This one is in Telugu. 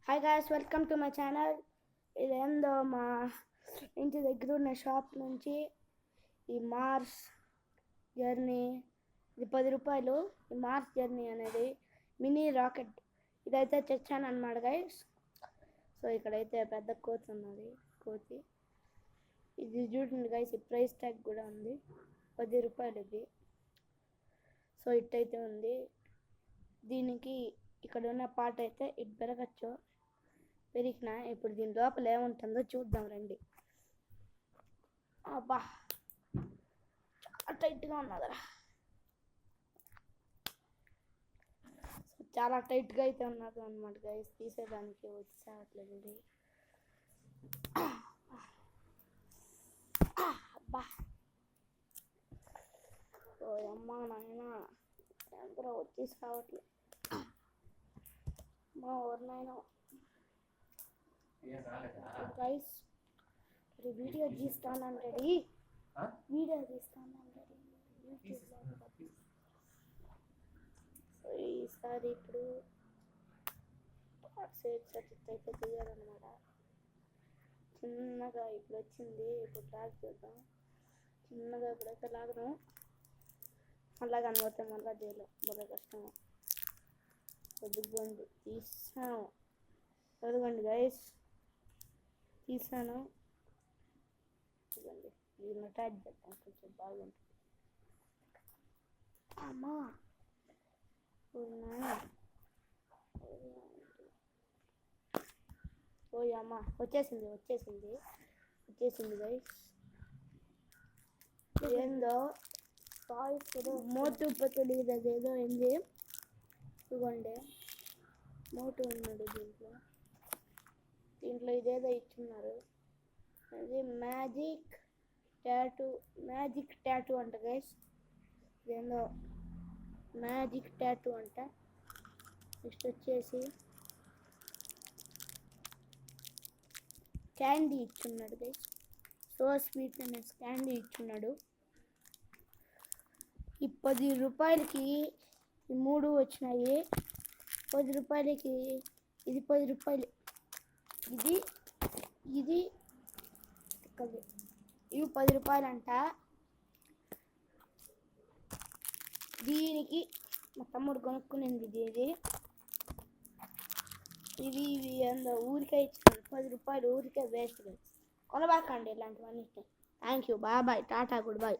Hi guys, welcome to my channel. ఇదేందో మా ఇంటి దగ్గర ఉన్న షాప్ నుంచి ఈ మార్స్ జర్నీ, ఇది 10 రూపాయలు. ఈ మార్స్ జర్నీ అనేది మినీ రాకెట్. ఇదైతే తెచ్చాను అన్నమాట గైస్. సో ఇక్కడైతే పెద్ద కోచ్ ఉన్నది, కోచి. ఇది చూడండి గైస్, ఈ ప్రైస్ ట్యాగ్ కూడా ఉంది, 10 రూపాయలు ఇది. సో ఇట్టయితే ఉంది. దీనికి ఇక్కడ ఉన్న పాట అయితే ఇటు పెరగచ్చు, పెరిగిన. ఇప్పుడు దీని లోపల ఏముంటుందో చూద్దాం రండి. అబ్బా, చాలా టైట్గా ఉన్నదిరా. చాలా టైట్గా అయితే ఉన్నది అనమాట గైస్. తీసేదానికి వచ్చేవట్లేదు ఇది. అబ్బా, ఓ అమ్మ నాయన, అందరూ వచ్చేసి కావట్లేదు. మా ఊరినైనా గైస్, వీడియో తీస్తానండి, వీడియో తీస్తానండి యూట్యూబ్లో. సో ఈసారి ఇప్పుడు అయితే తీయాలన్నమాట. చిన్నగా ఇప్పుడు వచ్చింది, ఇప్పుడు ట్రాక్ చేద్దాం. చిన్నగా ఇప్పుడైతే లాగను, మళ్ళా కనబడితే మళ్ళా చేయలేం, బాగా కష్టము. కొద్దిగోండి తీసాను, చదవండి గైస్, తీసాను. ఇదిగోండి, దీన్ని అటాచ్ చేద్దాం, కొంచెం బాగుంటుంది. అమ్మా ఓ అమ్మ, వచ్చేసింది గైస్. ఏందో మోటు పతులు ఇదేదో ఏంది, ఇదిగోండి మోటు ఉన్నాడు దీంట్లో ఇదేదో ఇచ్చున్నారు. అది మ్యాజిక్ టాటూ అంట గైస్. ఇదేందో మ్యాజిక్ టాటూ అంట. నెక్స్ట్ వచ్చేసి క్యాండీ ఇచ్చున్నాడు గైస్, సో స్వీట్ అనేసి క్యాండీ ఇచ్చున్నాడు. ఈ 10 రూపాయలకి ఈ 3 వచ్చినాయి. 10 రూపాయలకి ఇది 10 రూపాయలు, ఇది ఇవి 10 రూపాయలు అంట. దీనికి మా తమ్ముడు కొనుక్కునింది ఇవి ఏందో ఊరికే ఇచ్చినాడు. 10 రూపాయలు ఊరికే వేస్ట్. కొనబాకండి ఇలాంటివన్నీ. థ్యాంక్ యూ, బాయ్, టాటా, గుడ్ బై.